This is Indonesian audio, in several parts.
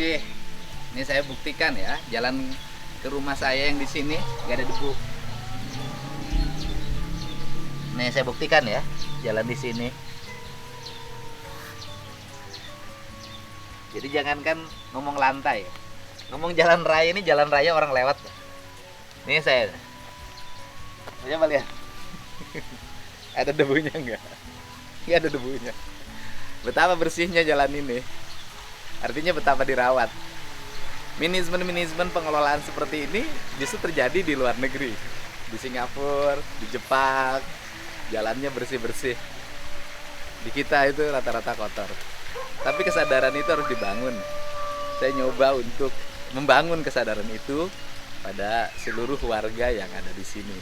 bersih. Ini saya buktikan ya, jalan ke rumah saya yang di sini nggak ada debu. Nih saya buktikan ya, jalan di sini. Jadi jangankan ngomong lantai, ngomong jalan raya, ini jalan raya orang lewat. Nih saya, coba lihat. Ada debunya nggak? Nggak ada debunya. Betapa bersihnya jalan ini. Artinya betapa dirawat. Manajemen pengelolaan seperti ini justru terjadi di luar negeri. Di Singapura, di Jepang, jalannya bersih-bersih. Di kita itu rata-rata kotor. Tapi kesadaran itu harus dibangun. Saya nyoba untuk membangun kesadaran itu pada seluruh warga yang ada di sini.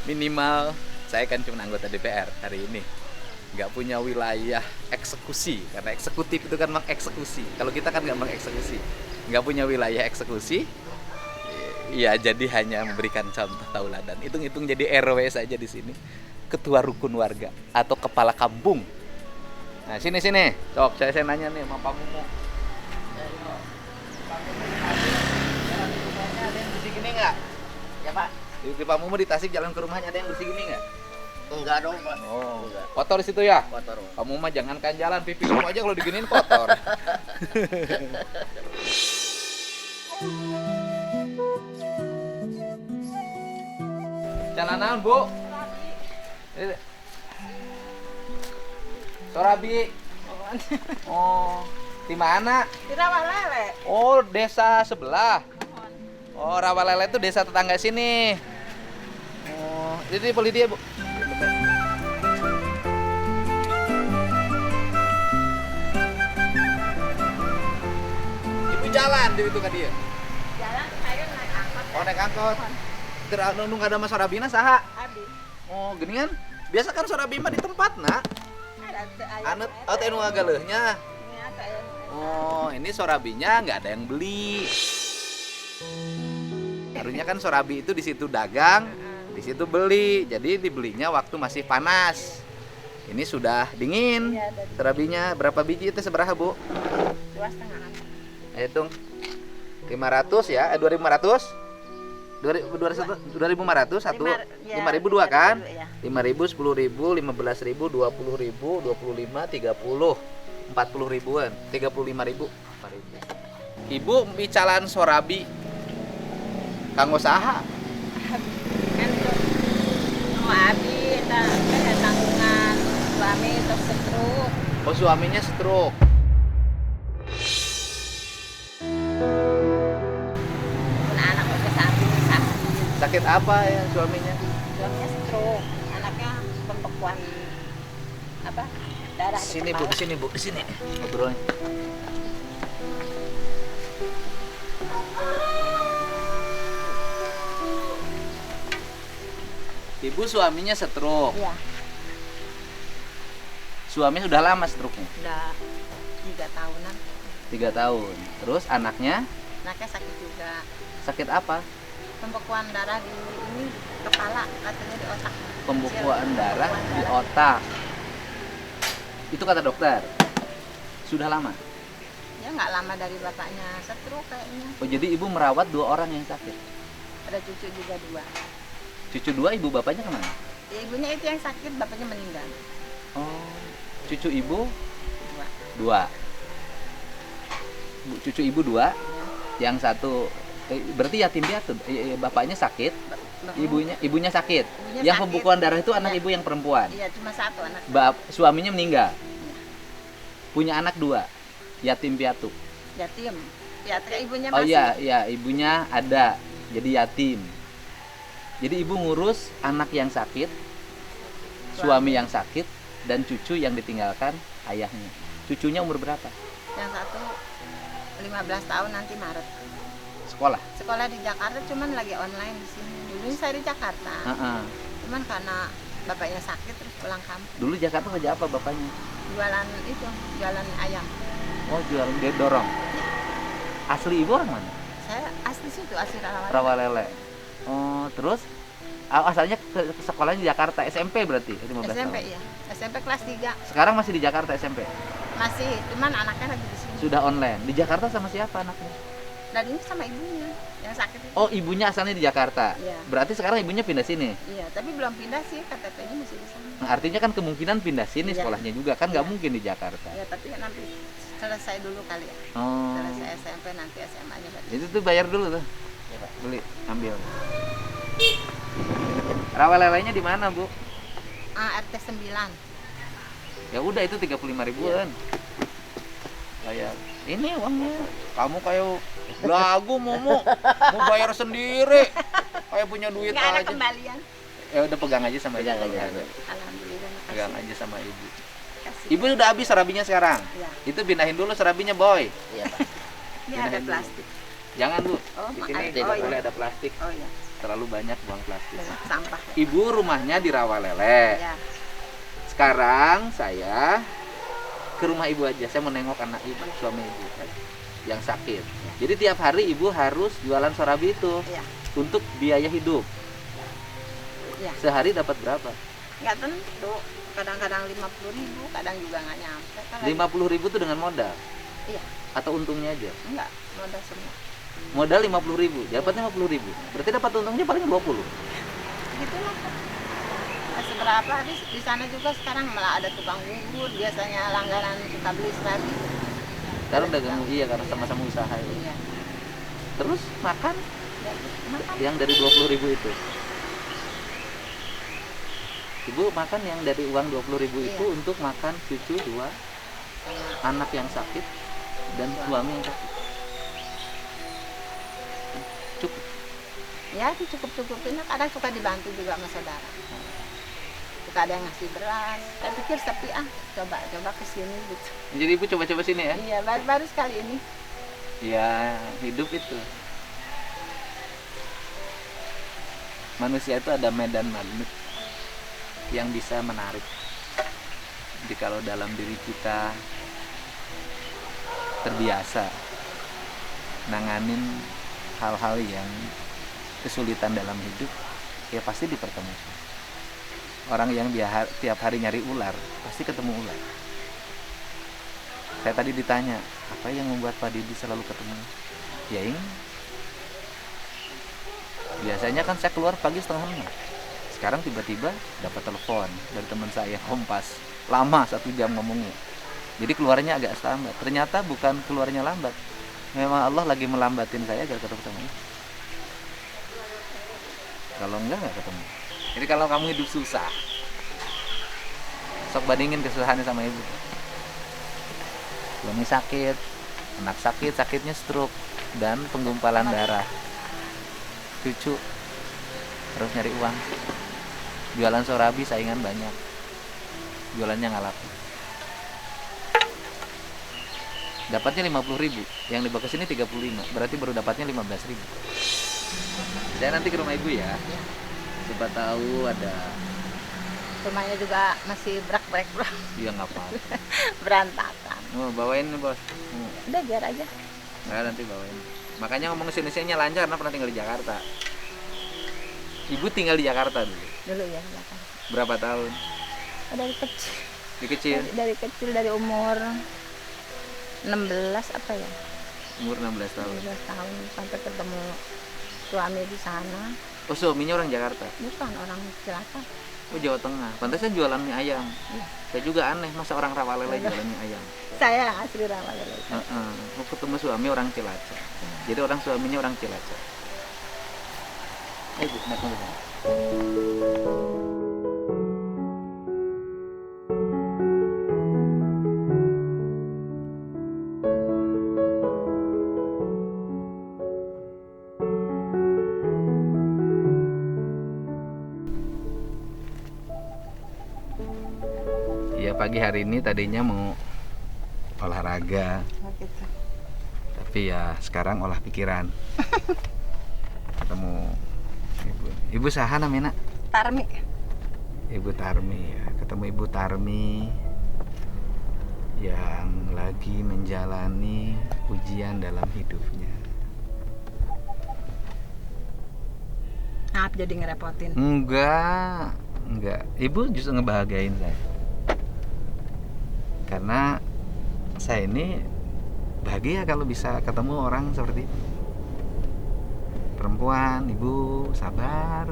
Minimal saya kan cuma anggota DPR hari ini, nggak punya wilayah eksekusi, karena eksekutif itu kan mengeksekusi. Kalau kita kan nggak mengeksekusi, nggak punya wilayah eksekusi, ya jadi hanya memberikan contoh tauladan. Hitung-hitung jadi RW saja di sini, ketua rukun warga atau kepala kampung. Nah sini, cok, saya nanya nih sama Pak Mumu. Ada yang bersih gini nggak? Ya Pak. Di Pak Mumu di Tasik jalan ke rumahnya ada yang bersih gini nggak? Enggak dong Pak. Oh, Enggak. kotor di situ ya? Kotor. Kamu mah jangankan jalan, pipi kamu aja kalau diginiin kotor. Cananan, Bu. Sorabi. Oh, di mana? Di Rawalele. Oh, desa sebelah. Oh, Rawalele itu desa tetangga sini. Oh, jadi boleh dia, Bu. Ibu jalan di itu kan dia. Jalan saya naik angkot. Oh, naik angkot. Nunggu ada mas Sorabina saha? Habis. Oh, gini kan. Biasa kan Sorabina di tempat, nak. Anet, oh tenu agaleuhnya. Ini ada yang Oh, ini sorabinya nggak ada yang beli. Harusnya kan sorabi itu di situ dagang, di situ beli. Jadi dibelinya waktu masih panas. Ini sudah dingin. Iya, ada di- Sorabinya berapa biji itu seberapa, Bu? 2,5. Hitung. 500 ya, 2500. 2500 satu, Ya, 5000 dua kan? ya. 5.000, 10.000, 15.000, 20.000, 25, 30, 40 ribuan, 35.000. Ibu bicalan sorabi kanggo saha? Kan itu mau habis, ada tanggungan suami terus stroke. Oh, suaminya stroke. Anak udah sakit. Sakit apa ya suaminya? Suaminya stroke, anaknya pembekuan apa? Darah di Sini, Bu, kepala. di sini, Bu, di sini. Ngobrolnya. Ibu suaminya stroke. Iya, Suami sudah lama stroke-nya. udah 3 tahunan. 3 tahun. Terus anaknya Anaknya sakit juga. sakit apa? Pembekuan darah di ini kepala, katanya di otak. Pembekuan Kecil. darah Pembekuan di darah. otak. Itu kata dokter. Sudah lama. Ya nggak lama dari bapaknya stroke kayaknya. Oh, jadi ibu merawat 2 orang yang sakit. Ada cucu juga 2. Cucu 2, ibu bapaknya kemana? Ya, ibunya itu yang sakit, bapaknya meninggal. Oh, cucu ibu 2. 2. Cucu ibu 2, Ya. yang satu berarti yatim piatu. Bapaknya sakit, ibunya sakit. Ibunya Yang sakit. pembekuan darah itu anak Iya. ibu yang perempuan. Iya, cuma 1 anak. Suaminya meninggal. Punya anak 2, yatim piatu. Yatim. Ya, ibunya Oh masih. iya, ibunya ada, jadi yatim. Jadi ibu ngurus anak yang sakit, suami yang sakit, dan cucu yang ditinggalkan ayahnya. Cucunya umur berapa? Yang satu 15 tahun nanti Maret. Sekolah? Sekolah di Jakarta, cuman lagi online di sini. Dulu saya di Jakarta. Heeh. Cuman karena bapaknya sakit terus pulang kampung. Dulu Jakarta kerja apa bapaknya? Jualan itu, jualan ayam. Oh, jual dia dorong. Asli ibu orang mana? Saya asli situ, asli Rawalele. Rawalele. Oh, terus asalnya ke sekolahnya di Jakarta, SMP berarti 15 SMP tahun. iya. SMP kelas 3. Sekarang masih di Jakarta SMP. Masih, cuman anaknya lagi di sini. Sudah online. Di Jakarta sama siapa anaknya? Dan ini sama ibunya yang sakit itu. Oh, ibunya asalnya di Jakarta. Iya. Berarti sekarang ibunya pindah sini. Iya, tapi belum pindah sih, KTP-nya masih di sana. Nah, artinya kan kemungkinan pindah sini Iya. sekolahnya juga kan nggak Iya. mungkin di Jakarta. Ya, tapi nanti selesai dulu kali ya. Oh. Selesai SMP nanti SMA-nya baru. Itu tuh bayar dulu tuh. Iya, Pak. Beli, ambil. Rawa lelenya di mana, Bu? RT 9. Ya udah itu 35 ribuan. Bayar. Ini uangnya. Kamu kayak lagu mau bayar sendiri. Kayak punya duit Nggak ada aja. kembalian. Ya udah pegang aja sama ibu. Pegang kalau aja. ada. Alhamdulillah. Pegang aja sama ibu. Kasih. Ibu udah habis serabinya sekarang. Ya. Itu pindahin dulu serabinya, Boy. Iya, Pak. Ini ada Pindahin dulu. plastik. Jangan, Bu. Oh, Di sini ada. tidak Oh, iya. boleh ada plastik. Oh iya, Terlalu banyak buang plastik. banyak sampah. Ibu rumahnya di Rawalele. Ya. Sekarang saya ke rumah ibu aja. Saya mau nengok anak ibu, suami ibu yang sakit. Jadi tiap hari ibu harus jualan sorabi itu Ya. untuk biaya hidup. Ya. Sehari dapat berapa? Nggak tentu. Kadang-kadang 50.000, kadang juga nggak nyampe. Kan lagi- 50.000 itu dengan modal Iya, atau untungnya aja? enggak, modal semua. Modal 50.000, dapat 50.000. Berarti dapat untungnya paling 20. Gitulah. Nggak seberapa, di sana juga sekarang malah ada tukang bubur, biasanya langganan suka beli serabi. Sekarang dagang, iya karena sama-sama usaha ya. Iya. Terus makan Ya, makan. yang dari 20.000 itu. Ibu makan yang dari uang 20.000 itu Iya. untuk makan cucu 2, Sama anak yang sakit dan suami yang sakit. Cukup. ya itu cukup-cukupin, kadang suka dibantu juga sama saudara. Suka ada yang ngasih beras. Saya pikir sepi coba kesini gitu. Jadi ibu coba-coba sini ya. Iya, baru sekali ini. Ya hidup itu. Manusia itu ada medan magnet yang bisa menarik. Jadi kalau dalam diri kita terbiasa nanganin hal-hal yang kesulitan dalam hidup, ya pasti dipertemukan. Orang yang tiap hari nyari ular, pasti ketemu ular. Saya tadi ditanya, apa yang membuat Pak Didi selalu ketemu? Ya ini. Biasanya kan saya keluar pagi 5:30. Sekarang tiba-tiba dapat telepon dari teman saya, Kompas. Lama 1 jam ngomongnya. Jadi keluarnya agak lambat. Ternyata bukan keluarnya lambat. Memang Allah lagi melambatin saya agar ketemu sama ibu. Kalau enggak ketemu. Jadi kalau kamu hidup susah, sok bandingin kesusahannya sama ibu. Suami sakit, anak sakit, sakitnya stroke dan penggumpalan darah. Cucu harus nyari uang. Jualan sorabi saingan banyak. Jualannya nggak laku. Dapatnya 50.000, yang dibawa ke sini 35, berarti baru dapatnya 15.000. Saya nanti ke rumah ibu ya. Coba tahu ada. Rumahnya juga masih brak-brak Iya nggak apa-apa. berantakan. Oh, bawain nih bos. Udah biar aja. Nggak, nanti bawain. Makanya ngomong kesini-sininya lancar karena pernah tinggal di Jakarta. Ibu tinggal di Jakarta dulu. Dulu ya, belakang. Berapa tahun? Dari kecil. Di kecil? Dari kecil, dari umur 16 apa ya? Umur 16 tahun. 16 tahun sampai ketemu suami di sana. Oh, suaminya orang Jakarta. Bukan orang Cilacap. Oh, Jawa Tengah. Pantasnya jualan mie ayam. Iya. Saya juga aneh, masa orang Rawalele jualan mie ayam. Saya yang asli Rawalele. Mau ketemu suami orang Cilacap. Jadi orang suaminya orang Cilacap. Bu, naik mobil. Ya pagi hari ini tadinya mau olahraga, Oh, gitu. tapi ya sekarang olah pikiran. Ketemu ibu saha namanya? Tarmi. Ibu Tarmi ya. Ketemu Ibu Tarmi yang lagi menjalani ujian dalam hidupnya. Maaf jadi ngerepotin. Enggak. Ibu justru ngebahagiain saya. Karena saya ini bahagia kalau bisa ketemu orang seperti itu. Perempuan, ibu, sabar,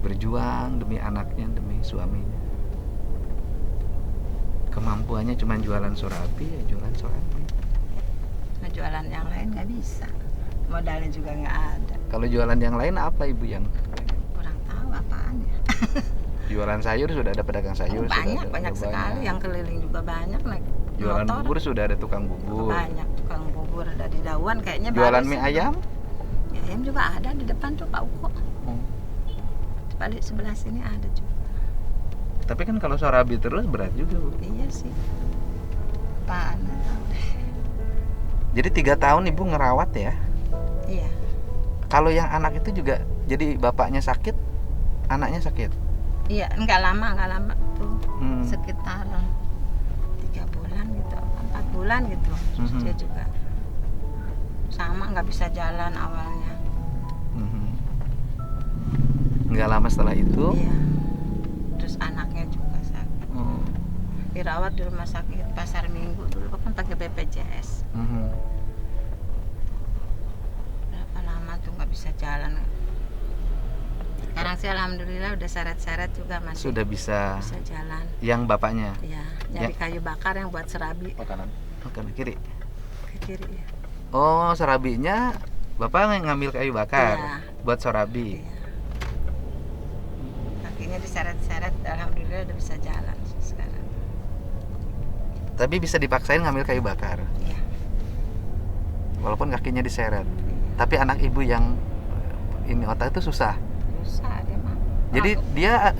berjuang demi anaknya, demi suaminya. Kemampuannya cuma jualan surabi, ya jualan surabi. Nah, jualan yang lain nggak bisa, modalnya juga nggak ada. Kalau jualan yang lain apa ibu yang? Kurang tahu apaan ya. Jualan sayur sudah ada pedagang sayur. Banyak, sudah ada, banyak sekali. Yang keliling juga banyak, naik Jualan motor. bubur sudah ada tukang bubur. Banyak tukang bubur ada di Dawan kayaknya. Jualan baru mie sih. ayam? Mie ayam juga ada di depan tuh Pak Uko. Di balik sebelah sini ada juga. Tapi kan kalau sorabi terus berat juga Bu. Iya sih. Apaan nggak tahu deh. Jadi 3 tahun ibu ngerawat ya. Iya. Kalau yang anak itu juga, jadi bapaknya sakit, anaknya sakit. Iya, nggak lama tuh. Hmm. Sekitar 3 bulan gitu, 4 bulan gitu. Terus Mhm. dia juga sama nggak bisa jalan awalnya. Mhm. Nggak lama setelah itu. Iya. Terus anaknya juga sakit. Oh. Dirawat di rumah sakit Pasar Minggu dulu kan pakai BPJS. Mhm. Berapa lama tuh nggak bisa jalan. Sekarang sih alhamdulillah udah seret-seret juga masih Sudah bisa. jalan. Yang bapaknya. Iya, nyari kayu bakar yang buat serabi Oh kanan. Oh kanan kiri. ke kiri ya. Oh serabinya bapak ngambil kayu bakar Iya. buat sorabi. Iya. Kakinya diseret-seret, alhamdulillah udah bisa jalan sih sekarang. Tapi bisa dipaksain ngambil kayu bakar, Iya. walaupun kakinya diseret. Iya. Tapi anak ibu yang ini otak itu susah. Susah dia mah. Jadi dia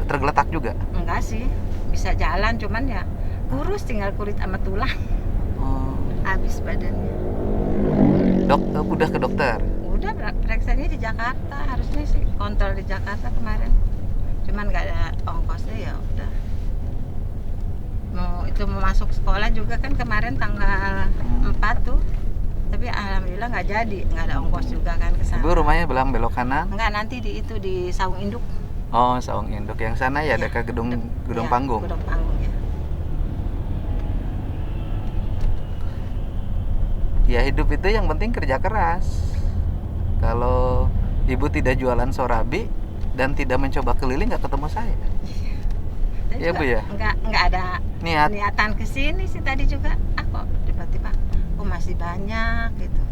tergeletak juga. Enggak sih, bisa jalan cuman ya kurus, tinggal kulit sama tulang. Oh. Habis badannya. Udah ke dokter. Udah periksanya di Jakarta, harusnya sih kontrol di Jakarta kemarin. Cuman nggak ada ongkosnya ya udah. Mau masuk sekolah juga kan kemarin tanggal 4 tuh. Tapi alhamdulillah nggak jadi, nggak ada ongkos juga kan ke sana. Ibu rumahnya belok kanan. Enggak, nanti di Saung Induk. Oh, Saung Induk yang sana ya, Iya. dekat gedung Ya, panggung. Gedung panggung ya. Ya hidup itu yang penting kerja keras. Kalau ibu tidak jualan sorabi dan tidak mencoba keliling, nggak ketemu saya. Dan Iya, juga Bu, ya? Nggak ada Niat. niatan ke sini sih tadi juga. Kok tiba-tiba masih banyak gitu.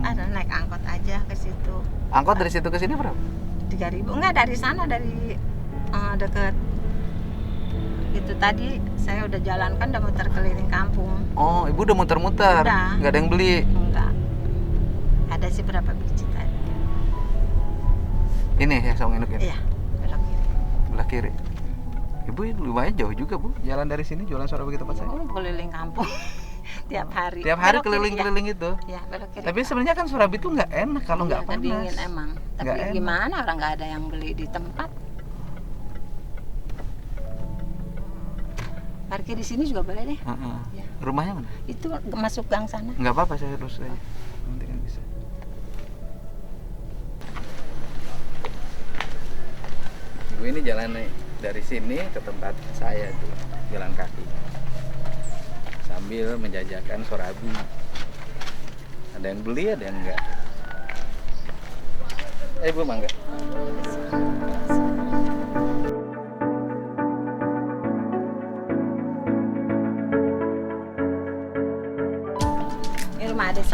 Ada naik angkot aja ke situ. Angkot dari situ ke sini berapa? 3.000. Enggak, dari sana, dari deket itu tadi saya udah jalankan, udah muter keliling kampung. Oh, ibu udah muter-muter. Udah. Nggak ada yang beli. Enggak. Ada sih berapa biji tadi. Ini ya Saung Induk ini. Iya, belok kiri. Belah kiri. Ibu lumayan jauh juga Bu, jalan dari sini jualan sorabi ke tempat saya. Oh, keliling kampung. Tiap hari. Tiap hari Belok kiri, keliling-keliling itu. ya. Ya, belok kiri. Tapi sebenarnya kan sorabi itu nggak enak kalau nggak Iya, panas. dingin emang. Nggak Tapi enak. gimana, orang nggak ada yang beli di tempat. Parkir di sini juga boleh deh. Heeh. Ya. Rumahnya mana? Itu masuk gang sana. Nggak apa-apa, saya terus aja. Nanti kan bisa. Ibu ini jalan dari sini ke tempat saya tuh, jalan kaki. Sambil menjajakan sorabi. Ada yang beli, ada yang enggak. Bu, mangga. Ini rumah adik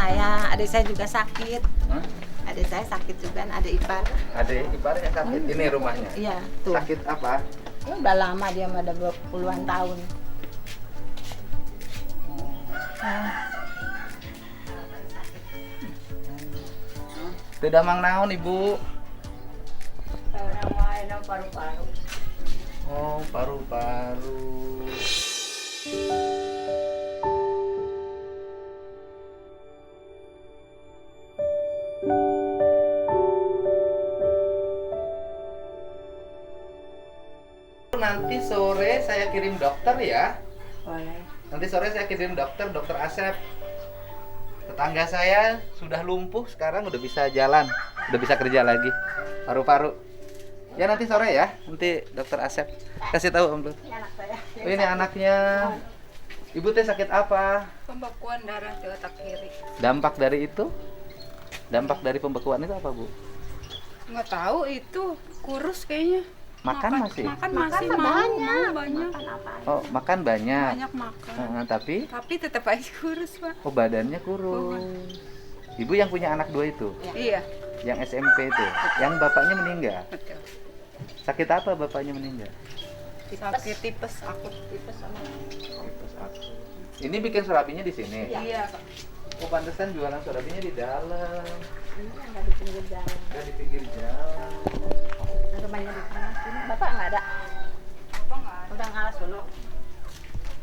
saya juga sakit. Hah? Adik saya sakit juga, ada ipar. Ada ipar yang sakit. Ini rumahnya. Iya, tuh. Sakit apa? Udah lama dia, ada puluhan tahun. Tidak mang naon ibu. Paru-paru. Oh, paru-paru. Nanti sore saya kirim dokter ya. Boleh. Nanti sore saya kirim dokter Asep. Tetangga saya sudah lumpuh, sekarang udah bisa jalan, udah bisa kerja lagi. Paru-paru. Ya nanti sore ya, nanti dokter Asep kasih tahu Om Lut. Ini anak saya. Oh, ini anaknya. Ibu teh sakit apa? Pembekuan darah di otak kiri. Dampak dari itu? Dampak dari pembekuan itu apa, Bu? Nggak tahu itu kurus kayaknya. Makan masih? Makan Makan masih mah mau banyak. banyak. Makan apa aja. Oh, makan banyak. Banyak makan. Tapi Tapi tetap aja kurus, Pak. oh badannya kurus. Ibu yang punya anak 2 itu, Iya, yang SMP itu, yang bapaknya meninggal. betul. Sakit apa bapaknya meninggal? Sakit tipes akut. Tipes sama. Tipes akut. Ini bikin surabinya di sini. Iya, Pak. Oh, pantesan jualan surabinya di dalam. Ini nggak di pinggir jalan. Udah di pinggir jalan. Rumahnya di tengah sini. Bapak nggak ada. Apa nggak ada? Udah ngalas dulu.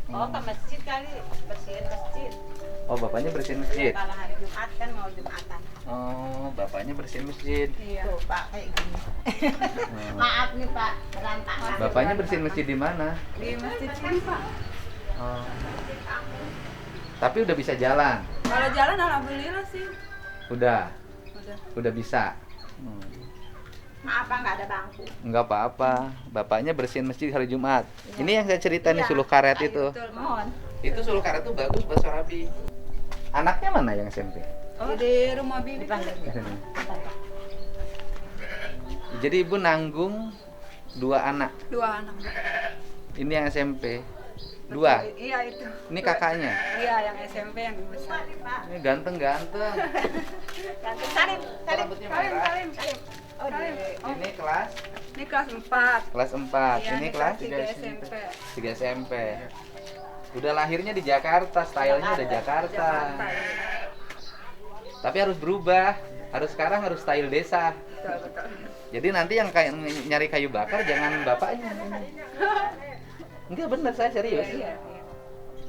Oh, ke masjid kali, bersihin masjid. Oh, bapaknya bersihin masjid. Kalau hari Jumat kan mau Jumatan. Oh, bapaknya bersihin masjid. Iya. Tuh, Pak, kayak gini. Maaf nih, Pak, berantakan. Bapaknya bersihin masjid di mana? Di masjid sini, Pak. Oh. Tapi udah bisa jalan. Kalau jalan alhamdulillah sih. Udah Udah. bisa. Maaf, Pak, nggak ada bangku. Enggak apa-apa. Bapaknya bersihin masjid hari Jumat. Ini yang saya cerita nih Iya. suluh karet itu. Betul, Pak. Mohon. Itu suluh karet tuh bagus buat sorabi. Anaknya mana yang SMP? Oh, di rumah bibi. Dipanggil. Jadi ibu nanggung 2 anak. 2 anak. Ini yang SMP. 2. Iya itu. Ini kakaknya. Iya, yang SMP yang besar. Ini ganteng-ganteng. Ganti salim, salim. Rambutnya Salim, merah. salim. Oh, di. Ini kelas Ini kelas 4. kelas 4. Iya, Ini kelas 3 SMP. 3 SMP. Udah lahirnya di Jakarta, stylenya udah Jakarta. Jakarta. Iya. Tapi harus berubah. Sekarang harus style desa. Betul, betul. Jadi nanti yang nyari kayu bakar jangan bapaknya. Enggak bener, saya serius. Iya, iya.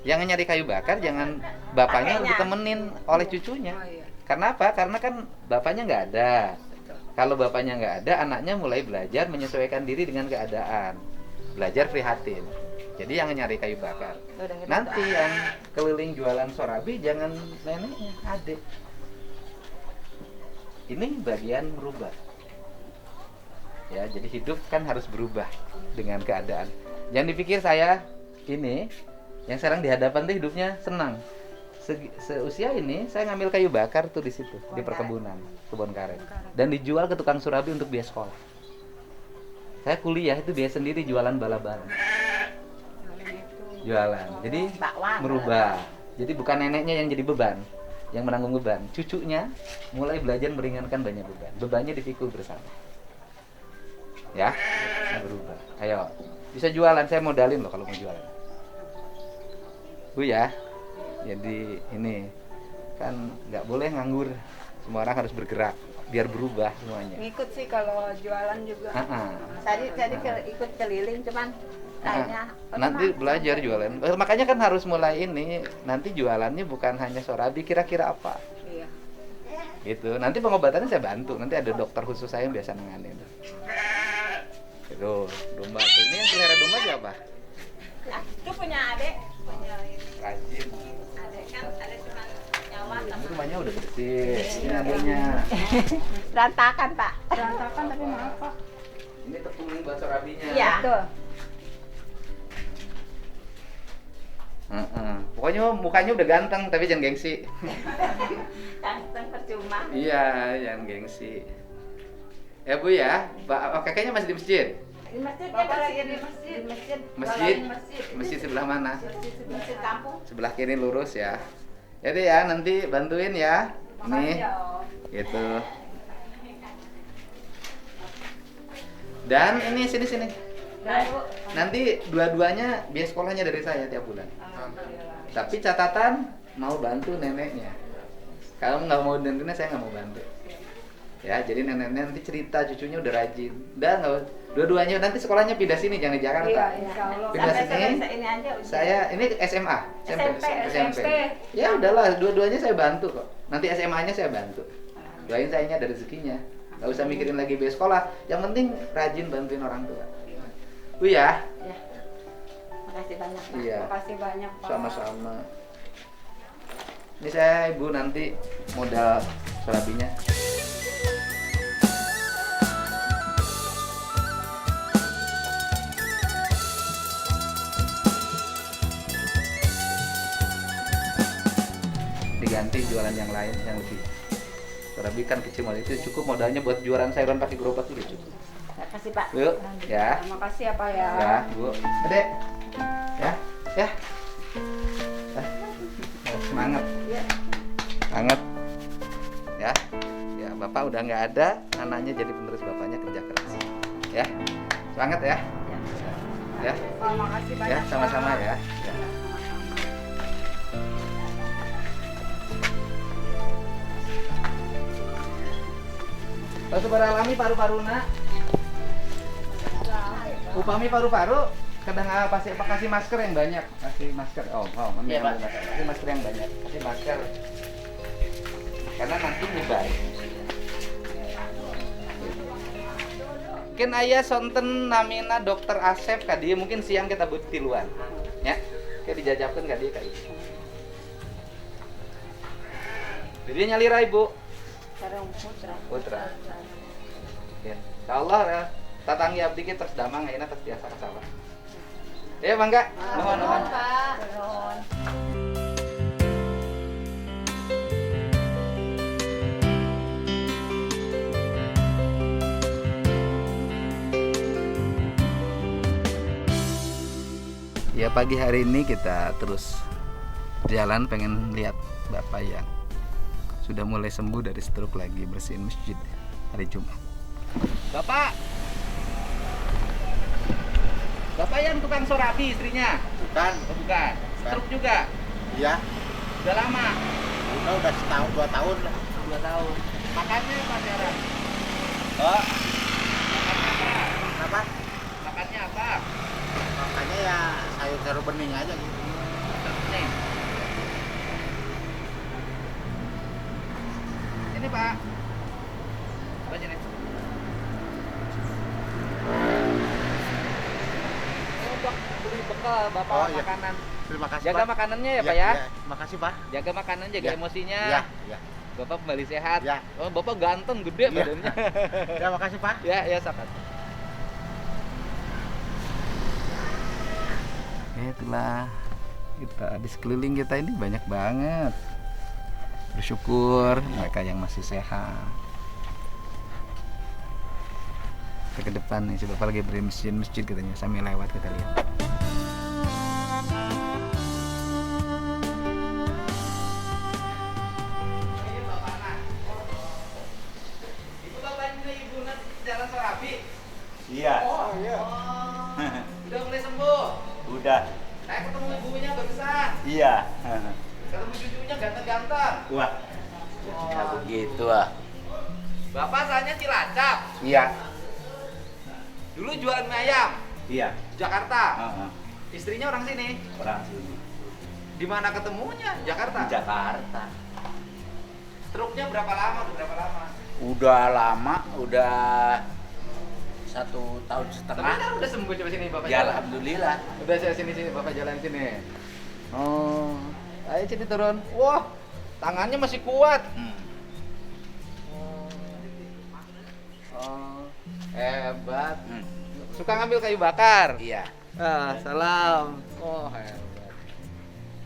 Yang nyari kayu bakar jangan bapaknya, harus Kakeknya. ditemenin oleh cucunya. Oh iya. Karena apa? Karena kan bapaknya nggak ada. Betul. Kalau bapaknya nggak ada, anaknya mulai belajar menyesuaikan diri dengan keadaan. Belajar prihatin. Jadi yang nyari kayu bakar. Udah gitu. Nanti yang keliling jualan sorabi jangan neneknya, adik. Ini bagian merubah. Ya, jadi hidup kan harus berubah dengan keadaan. Jangan dipikir saya ini yang sekarang di hadapan tuh hidupnya senang. Seusia ini saya ngambil kayu bakar tuh di situ, di perkebunan, kebun karet. Dan dijual ke tukang surabi untuk biaya sekolah. Saya kuliah itu biaya sendiri jualan bala-bala. Jualan. Jadi Bakwan. merubah. Jadi bukan neneknya yang jadi beban, yang menanggung beban. Cucunya mulai belajar meringankan banyak beban. Bebannya dipikul bersama. Ya, berubah. Ayo, bisa jualan. Saya modalin loh kalau mau jualan. Bu ya. Jadi ini kan nggak boleh nganggur. Semua orang harus bergerak biar berubah semuanya. Ngikut sih kalau jualan juga. Jadi ikut keliling cuman kayaknya Nanti belajar jualan. Makanya kan harus mulai ini. Nanti jualannya bukan hanya sorabi, kira-kira apa? Iya. Gitu. Nanti pengobatannya saya bantu. Nanti ada dokter khusus saya yang biasa nanganin. Itu domba. Ini yang pelihara domba siapa? Nah, itu punya adik, punya ini. Rajin. Adik kan ada cuma nyawa Ini sama. rumahnya udah bersih. Ini adiknya. Berantakan, Pak. Berantakan tapi maaf, Pak. Ini tepung buat sorabinya. Iya. Betul. Pokoknya mukanya udah ganteng tapi jangan gengsi. Ganteng percuma. Iya, jangan gengsi. Ya Bu ya, kakeknya masih di masjid. Di masjid Bapak dia lagi bersih. di masjid. Di masjid. Masjid? Jualan masjid. Masjid sebelah mana? Masjid kampung. Sebelah kiri lurus ya. Jadi ya nanti bantuin ya. Nih, Makasih ya, Om. gitu. Dan ini sini. Dan, Bu. Nanti dua-duanya biaya sekolahnya dari saya tiap bulan. Alhamdulillah. Tapi catatan mau bantu neneknya. Kalau nggak mau neneknya saya nggak mau bantu. Ya, jadi neneknya nanti cerita cucunya udah rajin. Dan dua-duanya nanti sekolahnya pindah sini jangan di Jakarta. Iya, insya Allah. Pindah Sampai sini. selesai ini aja udah. Saya ini SMA, SMP. Ya udahlah, dua-duanya saya bantu kok. Nanti SMA-nya saya bantu. Doain sayanya ada rezekinya. Gak usah mikirin lagi biaya sekolah. Yang penting rajin bantuin orang tua. Bu ya. Ya. Makasih banyak, Pak. Iya. Makasih banyak, Pak. Sama-sama. Ini saya ibu nanti modal sorabinya. ganti jualan yang lain yang lebih. Sorabi kan kecil modal itu cukup modalnya buat jualan sayuran pakai gerobak itu cukup. Makasih Pak. Yuk, ya. Terima kasih ya Pak ya. Ya, Bu. Adek. Ya, ya. Semangat. Semangat. Ya. Ya, Bapak udah nggak ada, anaknya jadi penerus bapaknya kerja keras. Ya. Semangat ya. Ya. Pak, makasih banyak. Ya, sama-sama Pak. ya. Ya. Kalau sebar alami paru-paruna. Upami paru-paru kadang kasih masker yang banyak, kasih masker. Iya, Pak. Kasih masker yang banyak, kasih masker. Karena nanti nyebar. Mungkin ayah sonten namina dokter Asep kadi mungkin siang kita buat tiluan. Ya. Kayak dijajabkan kadi kayak gitu. Jadi nyalira Ibu. Sarung Putra. Putra. Ya. Insyaallah ya. Tatanggi abdi kita terus damang ayeuna terus biasa kasawah. Ya Bangga. Nuhun. Pak. Ya pagi hari ini kita terus jalan pengen lihat Bapak yang sudah mulai sembuh dari stroke lagi bersihin masjid hari Jumat. Bapak yang tukang sorabi istrinya? Bukan. Oh, bukan. Stroke juga? Iya. Udah lama? Udah setahun 2 tahun lah. 2 tahun. Makannya apa sekarang? Oh, Makannya apa? kenapa? Makannya apa? Makanya ya sayur-sayur bening aja gitu. Nih. Ini Pak. Apa aja nih? Beri bekal Bapak Oh, iya. makanan. Terima kasih, Jaga Pak. makanannya ya Iya, Pak ya. iya. Makasih, Pak. Jaga makanan, jaga Iya. emosinya. Iya, iya. Bapak kembali sehat. Iya. Oh, Bapak ganteng, gede Iya. badannya. Ya, makasih, Pak. Ya, sahabat. Itulah kita di sekeliling kita ini banyak banget. Bersyukur mereka yang masih sehat. Kita ke depan nih, si Bapak lagi beri masjid katanya sambil lewat kita lihat. Ibu bapaknya ibu jalan Sorabi. Iya, Udah mulai sembuh. udah. Saya ketemu ibunya barusan. Iya. Ketemu cucunya ganteng-ganteng. Wah, Ya begitu ah. Bapak asalnya Cilacap. Iya. Dulu jualan mie ayam iya. Jakarta. Heeh. Istrinya orang sini. Orang sini Di mana ketemunya? Jakarta. di Jakarta. Struknya berapa lama? Berapa lama? Udah lama, udah 1 tahun Tapi setengah. kan udah sembuh, coba sini Bapak Ya jalan. alhamdulillah. Udah saya sini Bapak jalan sini. Oh, ayo sini turun. Wah, tangannya masih kuat. Oh, hebat. Suka ngambil kayu bakar. Iya. Salam. Oh, hebat.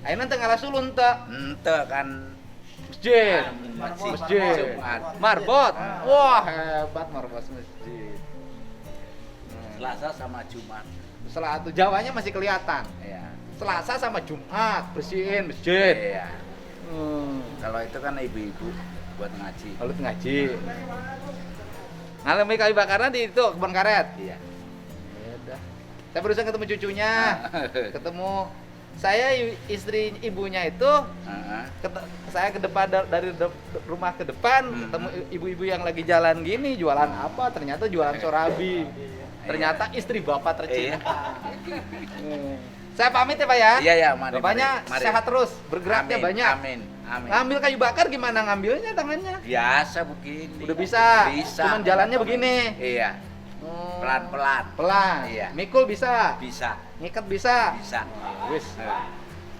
Ayo nanti ngalah sulun teh. Ente kan Masjid. Masjid. Jumat. Marbot. Wah, hebat marbot masjid. Selasa sama Jumat. Selatu Jawanya masih kelihatan. Iya. Selasa sama Jumat bersihin masjid. Iya. Kalau itu kan ibu-ibu buat ngaji. Lalu ngaji. Ngalami kayu bakaran di itu kebun karet. Iya. Ya udah. Saya barusan ketemu cucunya. Ketemu saya istri ibunya itu Heeh. saya ke depan dari rumah ke depan ketemu ibu-ibu yang lagi jalan gini jualan apa ternyata jualan sorabi. Ternyata istri bapak tercinta. Saya pamit ya Pak ya. Iya ya, mari. Bapaknya mari. sehat terus, bergeraknya Amin, banyak. Amin. Amin. Ngambil kayu bakar gimana ngambilnya tangannya? Biasa begini. Udah bisa. Bisa. Cuman jalannya begini. Iya. Oh. Pelan-pelan. Pelan. Iya. Mikul bisa. Bisa. Ngikat bisa. Bisa. Wis. Nah,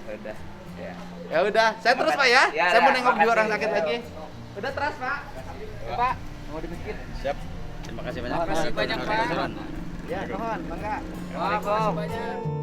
Udah. ya. Ya udah, saya terus Pak ya. Ya, Saya mau ya, nengok juga makasih. orang sakit lagi. Udah terus Pak. Pak, mau di masjid. Siap. Terima kasih banyak. Terima kasih banyak Pak. Ya, nuhun, bangga. Waalaikumsalam.